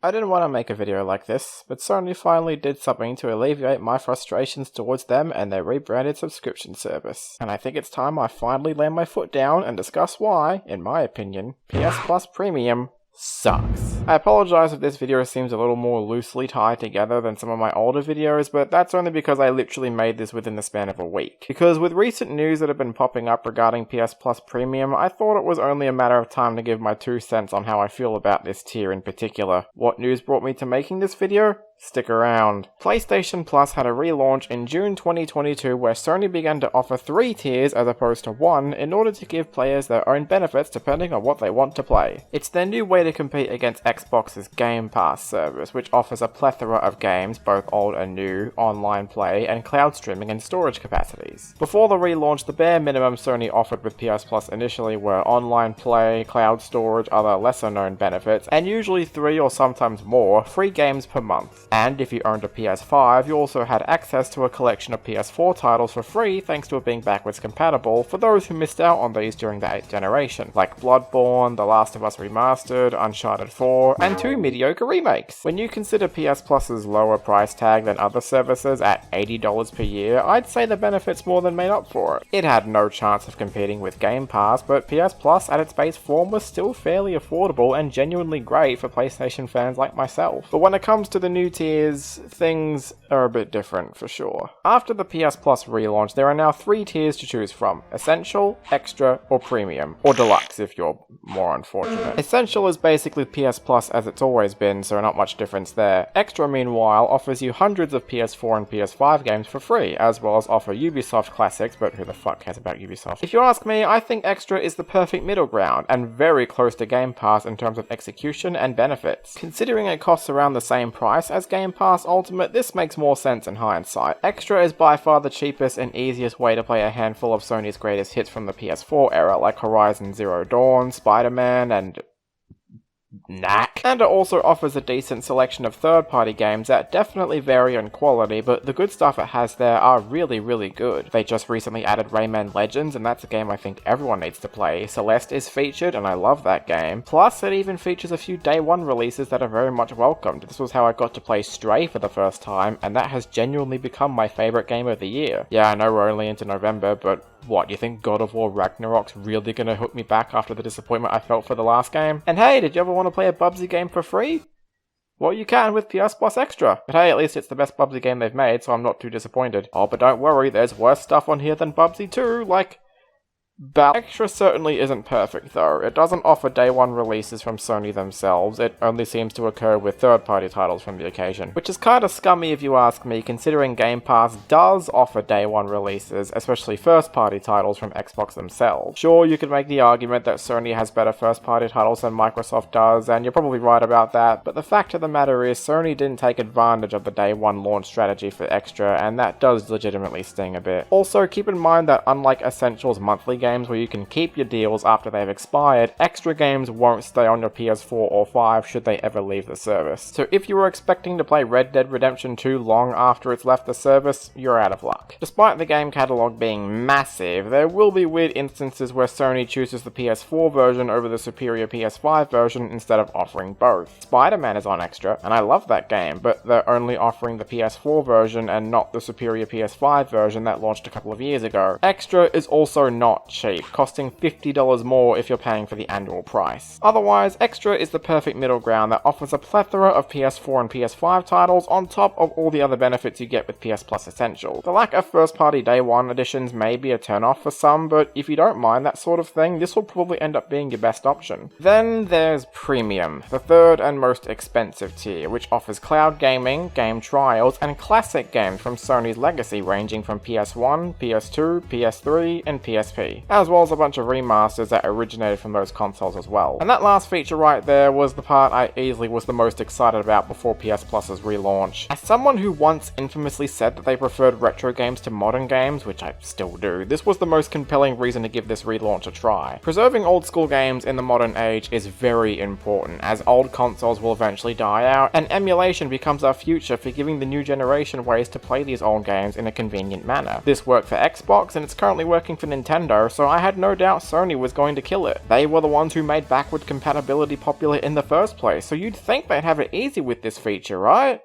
I didn't want to make a video like this, but Sony finally did something to alleviate my frustrations towards them and their rebranded subscription service. And I think it's time I finally lay my foot down and discuss why, in my opinion, PS Plus Premium sucks. I apologize if this video seems a little more loosely tied together than some of my older videos, but that's only because I literally made this within the span of a week. Because with recent news that have been popping up regarding PS Plus Premium, I thought it was only a matter of time to give my 2 cents on how I feel about this tier in particular. What news brought me to making this video? Stick around. PlayStation Plus had a relaunch in June 2022 where Sony began to offer 3 tiers as opposed to 1 in order to give players their own benefits depending on what they want to play. It's their new way to compete against Xbox's Game Pass service, which offers a plethora of games, both old and new, online play, and cloud streaming and storage capacities. Before the relaunch, the bare minimum Sony offered with PS Plus initially were online play, cloud storage, other lesser known benefits, and usually 3 or sometimes more free games per month. And if you owned a PS5, you also had access to a collection of PS4 titles for free thanks to it being backwards compatible for those who missed out on these during the 8th generation, like Bloodborne, The Last of Us Remastered, Uncharted 4, and 2 mediocre remakes. When you consider PS Plus's lower price tag than other services at $80 per year, I'd say the benefits more than made up for it. It had no chance of competing with Game Pass, but PS Plus at its base form was still fairly affordable and genuinely great for PlayStation fans like myself. But when it comes to the new tiers, things are a bit different for sure. After the PS Plus relaunch, there are now 3 tiers to choose from: Essential, Extra, or Premium, or Deluxe if you're more unfortunate. Essential is basically PS Plus as it's always been, so not much difference there. Extra, meanwhile, offers you hundreds of PS4 and PS5 games for free, as well as offer Ubisoft classics, but who the fuck cares about Ubisoft? If you ask me, I think Extra is the perfect middle ground, and very close to Game Pass in terms of execution and benefits. Considering it costs around the same price as Game Pass Ultimate, this makes more sense in hindsight. Extra is by far the cheapest and easiest way to play a handful of Sony's greatest hits from the PS4 era, like Horizon Zero Dawn, Spider-Man, and Knack. And it also offers a decent selection of third-party games that definitely vary in quality, but the good stuff it has there are really, really good. They just recently added Rayman Legends, and that's a game I think everyone needs to play. Celeste is featured, and I love that game. Plus, it even features a few day one releases that are very much welcomed. This was how I got to play Stray for the first time, and that has genuinely become my favourite game of the year. Yeah, I know we're only into November, but what, you think God of War Ragnarok's really gonna hook me back after the disappointment I felt for the last game? And hey, did you ever want to play a Bubsy game for free? Well, you can with PS Plus Extra. But hey, at least it's the best Bubsy game they've made, so I'm not too disappointed. Oh, but don't worry, there's worse stuff on here than Bubsy too, like Extra certainly isn't perfect though. It doesn't offer day one releases from Sony themselves, it only seems to occur with third-party titles from the occasion. Which is kinda scummy if you ask me, considering Game Pass does offer day one releases, especially first-party titles from Xbox themselves. Sure, you could make the argument that Sony has better first-party titles than Microsoft does, and you're probably right about that, but the fact of the matter is Sony didn't take advantage of the day one launch strategy for Extra, and that does legitimately sting a bit. Also, keep in mind that unlike Essential's monthly games where you can keep your deals after they've expired, Extra games won't stay on your PS4 or 5 should they ever leave the service. So if you were expecting to play Red Dead Redemption 2 long after it's left the service, you're out of luck. Despite the game catalogue being massive, there will be weird instances where Sony chooses the PS4 version over the superior PS5 version instead of offering both. Spider-Man is on Extra, and I love that game, but they're only offering the PS4 version and not the superior PS5 version that launched a couple of years ago. Extra is also not cheap, costing $50 more if you're paying for the annual price. Otherwise, Extra is the perfect middle ground that offers a plethora of PS4 and PS5 titles on top of all the other benefits you get with PS Plus Essential. The lack of first-party day one editions may be a turn-off for some, but if you don't mind that sort of thing, this will probably end up being your best option. Then there's Premium, the third and most expensive tier, which offers cloud gaming, game trials, and classic games from Sony's legacy ranging from PS1, PS2, PS3, and PSP, as well as a bunch of remasters that originated from those consoles as well. And that last feature right there was the part I easily was the most excited about before PS Plus's relaunch. As someone who once infamously said that they preferred retro games to modern games, which I still do, this was the most compelling reason to give this relaunch a try. Preserving old school games in the modern age is very important, as old consoles will eventually die out, and emulation becomes our future for giving the new generation ways to play these old games in a convenient manner. This worked for Xbox, and it's currently working for Nintendo, so I had no doubt Sony was going to kill it. They were the ones who made backward compatibility popular in the first place, so you'd think they'd have it easy with this feature, right?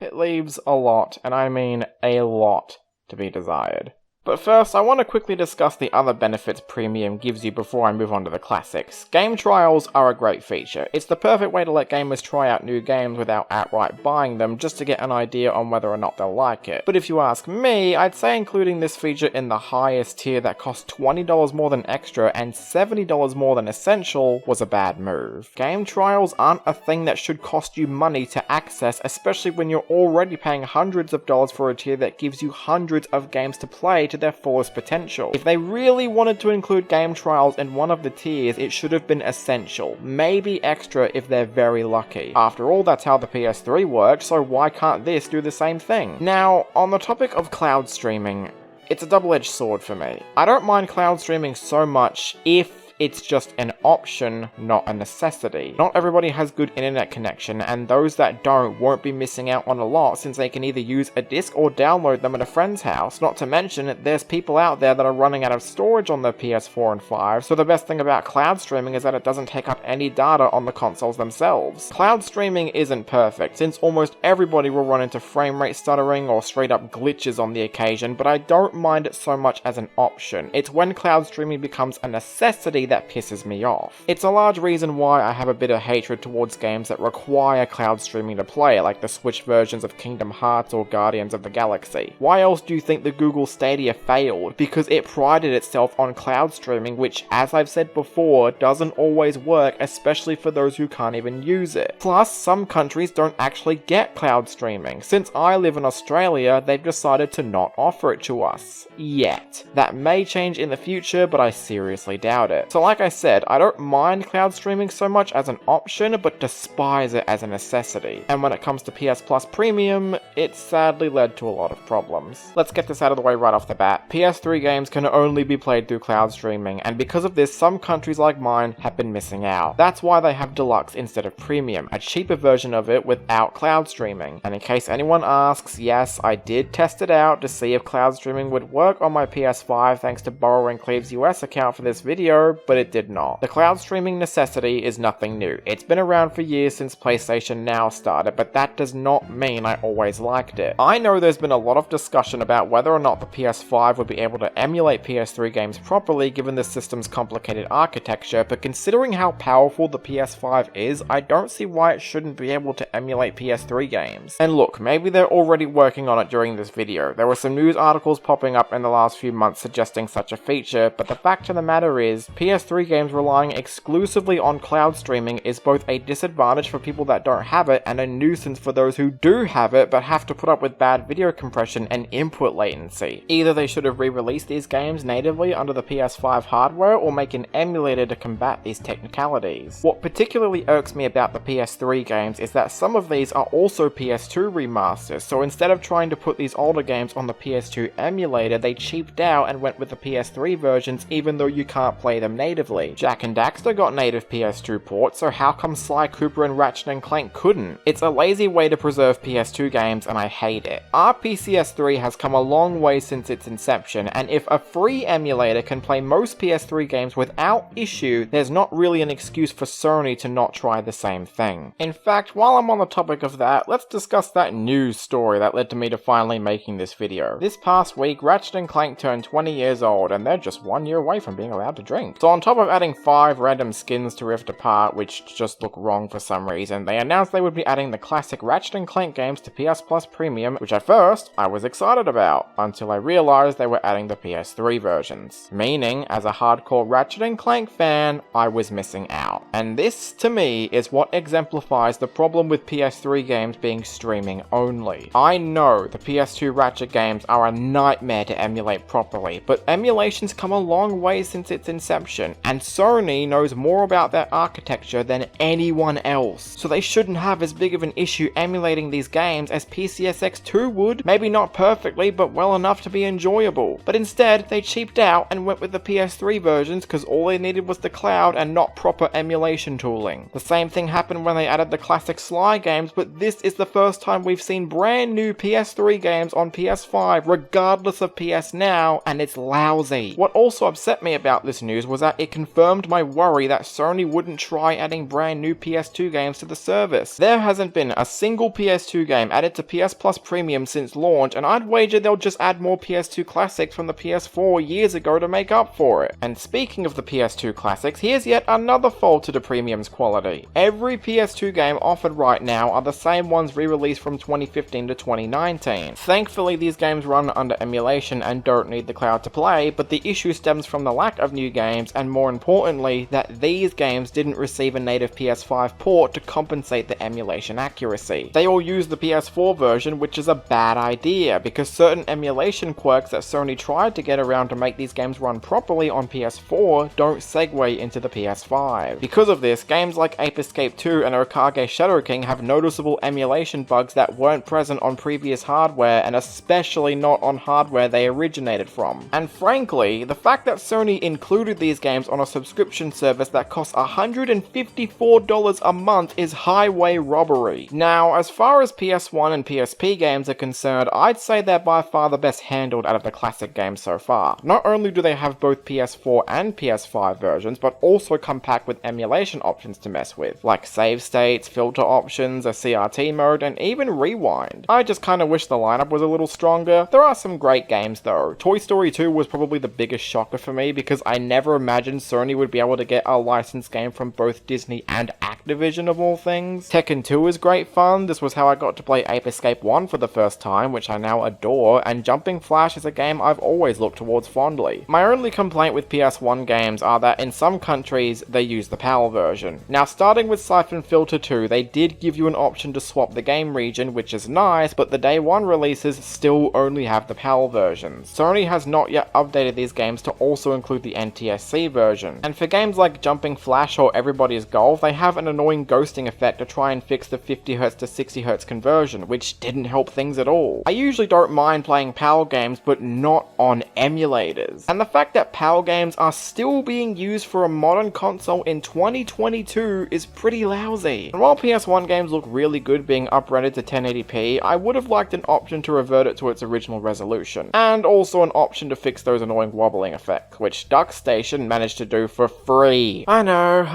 It leaves a lot, and I mean a lot, to be desired. But first, I want to quickly discuss the other benefits Premium gives you before I move on to the classics. Game trials are a great feature. It's the perfect way to let gamers try out new games without outright buying them, just to get an idea on whether or not they'll like it. But if you ask me, I'd say including this feature in the highest tier that costs $20 more than Extra and $70 more than Essential was a bad move. Game trials aren't a thing that should cost you money to access, especially when you're already paying hundreds of dollars for a tier that gives you hundreds of games to play to their fullest potential. If they really wanted to include game trials in one of the tiers, it should have been Essential, maybe Extra if they're very lucky. After all, that's how the PS3 worked, so why can't this do the same thing? Now, on the topic of cloud streaming, it's a double-edged sword for me. I don't mind cloud streaming so much if it's just an option, not a necessity. Not everybody has good internet connection, and those that don't won't be missing out on a lot since they can either use a disc or download them at a friend's house. Not to mention, there's people out there that are running out of storage on their PS4 and 5, so the best thing about cloud streaming is that it doesn't take up any data on the consoles themselves. Cloud streaming isn't perfect, since almost everybody will run into frame rate stuttering or straight up glitches on the occasion, but I don't mind it so much as an option. It's when cloud streaming becomes a necessity that pisses me off. It's a large reason why I have a bit of hatred towards games that require cloud streaming to play, like the Switch versions of Kingdom Hearts or Guardians of the Galaxy. Why else do you think the Google Stadia failed? Because it prided itself on cloud streaming, which, as I've said before, doesn't always work, especially for those who can't even use it. Plus, some countries don't actually get cloud streaming. Since I live in Australia, they've decided to not offer it to us. Yet. That may change in the future, but I seriously doubt it. So like I said, I don't mind cloud streaming so much as an option, but despise it as a necessity. And when it comes to PS Plus Premium, it sadly led to a lot of problems. Let's get this out of the way right off the bat. PS3 games can only be played through cloud streaming, and because of this, some countries like mine have been missing out. That's why they have Deluxe instead of Premium, a cheaper version of it without cloud streaming. And in case anyone asks, yes, I did test it out to see if cloud streaming would work on my PS5 thanks to borrowing Cleve's US account for this video, but it did not. The cloud streaming necessity is nothing new. It's been around for years since PlayStation Now started, but that does not mean I always liked it. I know there's been a lot of discussion about whether or not the PS5 would be able to emulate PS3 games properly given the system's complicated architecture, but considering how powerful the PS5 is, I don't see why it shouldn't be able to emulate PS3 games. And look, maybe they're already working on it during this video. There were some news articles popping up in the last few months suggesting such a feature, but the fact of the matter is, PS3 games relying exclusively on cloud streaming is both a disadvantage for people that don't have it and a nuisance for those who do have it but have to put up with bad video compression and input latency. Either they should have re-released these games natively under the PS5 hardware or make an emulator to combat these technicalities. What particularly irks me about the PS3 games is that some of these are also PS2 remasters, so instead of trying to put these older games on the PS2 emulator, they cheaped out and went with the PS3 versions even though you can't play them natively. Jak and Daxter got native PS2 ports, so how come Sly Cooper and Ratchet & Clank couldn't? It's a lazy way to preserve PS2 games and I hate it. RPCS3 has come a long way since its inception, and if a free emulator can play most PS3 games without issue, there's not really an excuse for Sony to not try the same thing. In fact, while I'm on the topic of that, let's discuss that news story that led to me to finally making this video. This past week, Ratchet & Clank turned 20 years old, and they're just 1 year away from being allowed to drink. So on top of adding 5 random skins to Rift Apart, which just look wrong for some reason, they announced they would be adding the classic Ratchet & Clank games to PS Plus Premium, which at first, I was excited about, until I realized they were adding the PS3 versions. Meaning, as a hardcore Ratchet & Clank fan, I was missing out. And this, to me, is what exemplifies the problem with PS3 games being streaming only. I know the PS2 Ratchet games are a nightmare to emulate properly, but emulation's come a long way since its inception, and Sony knows more about their architecture than anyone else, so they shouldn't have as big of an issue emulating these games as PCSX2 would. Maybe not perfectly, but well enough to be enjoyable. But instead, they cheaped out and went with the PS3 versions because all they needed was the cloud and not proper emulation emulation tooling. The same thing happened when they added the classic Sly games, but this is the first time we've seen brand new PS3 games on PS5 regardless of PS Now, and it's lousy. What also upset me about this news was that it confirmed my worry that Sony wouldn't try adding brand new PS2 games to the service. There hasn't been a single PS2 game added to PS Plus Premium since launch, and I'd wager they'll just add more PS2 Classics from the PS4 years ago to make up for it. And speaking of the PS2 Classics, here's yet another fault to the Premium's quality. Every PS2 game offered right now are the same ones re-released from 2015 to 2019. Thankfully, these games run under emulation and don't need the cloud to play, but the issue stems from the lack of new games, and more importantly, that these games didn't receive a native PS5 port to compensate the emulation accuracy. They all use the PS4 version, which is a bad idea, because certain emulation quirks that Sony tried to get around to make these games run properly on PS4 don't segue into the PS5. Because of this, games like Ape Escape 2 and Okage Shadow King have noticeable emulation bugs that weren't present on previous hardware, and especially not on hardware they originated from. And frankly, the fact that Sony included these games on a subscription service that costs $154 a month is highway robbery. Now, as far as PS1 and PSP games are concerned, I'd say they're by far the best handled out of the classic games so far. Not only do they have both PS4 and PS5 versions, but also come packed with emulation options to mess with, like save states, filter options, a CRT mode, and even rewind. I just kinda wish the lineup was a little stronger. There are some great games though. Toy Story 2 was probably the biggest shocker for me because I never imagined Sony would be able to get a licensed game from both Disney and Activision of all things. Tekken 2 is great fun. This was how I got to play Ape Escape 1 for the first time, which I now adore, and Jumping Flash is a game I've always looked towards fondly. My only complaint with PS1 games are that in some countries they use the PAL version. Now, starting with Siphon Filter 2, they did give you an option to swap the game region, which is nice, but the day one releases still only have the PAL versions. Sony has not yet updated these games to also include the NTSC version. And for games like Jumping Flash or Everybody's Golf, they have an annoying ghosting effect to try and fix the 50Hz to 60Hz conversion, which didn't help things at all. I usually don't mind playing PAL games, but not on emulators. And the fact that PAL games are still being used for a modern console in 2022 is pretty lousy. And while PS1 games look really good being uprendered to 1080p, I would have liked an option to revert it to its original resolution. And also an option to fix those annoying wobbling effects, which DuckStation managed to do for free. I know,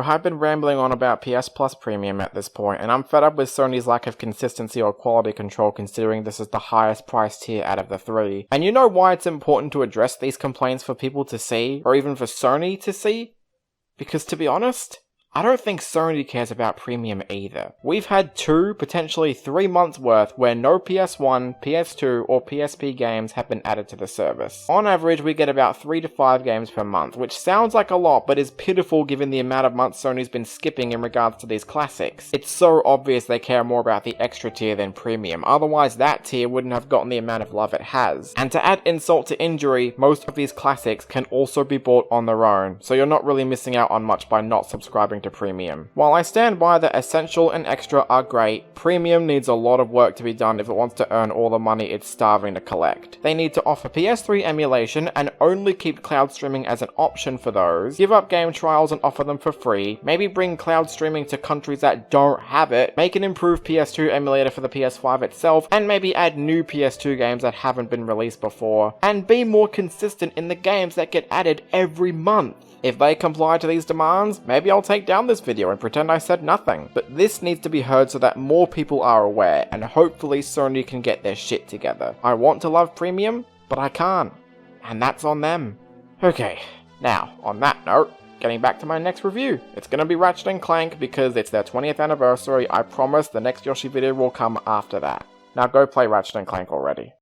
I've been rambling on about PS Plus Premium at this point, and I'm fed up with Sony's lack of consistency or quality control considering this is the highest price tier out of the three. And you know why it's important to address these complaints for people to see, or even for Sony to see? Because to be honest, I don't think Sony cares about Premium either. We've had 2, potentially 3 months worth where no PS1, PS2 or PSP games have been added to the service. On average, we get about 3 to 5 games per month, which sounds like a lot but is pitiful given the amount of months Sony's been skipping in regards to these classics. It's so obvious they care more about the extra tier than Premium, otherwise that tier wouldn't have gotten the amount of love it has. And to add insult to injury, most of these classics can also be bought on their own, so you're not really missing out on much by not subscribing to Premium. While I stand by that Essential and Extra are great, Premium needs a lot of work to be done if it wants to earn all the money it's starving to collect. They need to offer PS3 emulation and only keep cloud streaming as an option for those, give up game trials and offer them for free, maybe bring cloud streaming to countries that don't have it, make an improved PS2 emulator for the PS5 itself, and maybe add new PS2 games that haven't been released before, and be more consistent in the games that get added every month. If they comply to these demands, maybe I'll take down this video and pretend I said nothing. But this needs to be heard so that more people are aware, and hopefully Sony can get their shit together. I want to love Premium, but I can't. And that's on them. Okay, now, on that note, getting back to my next review. It's gonna be Ratchet & Clank because it's their 20th anniversary. I promise the next Yoshi video will come after that. Now go play Ratchet & Clank already.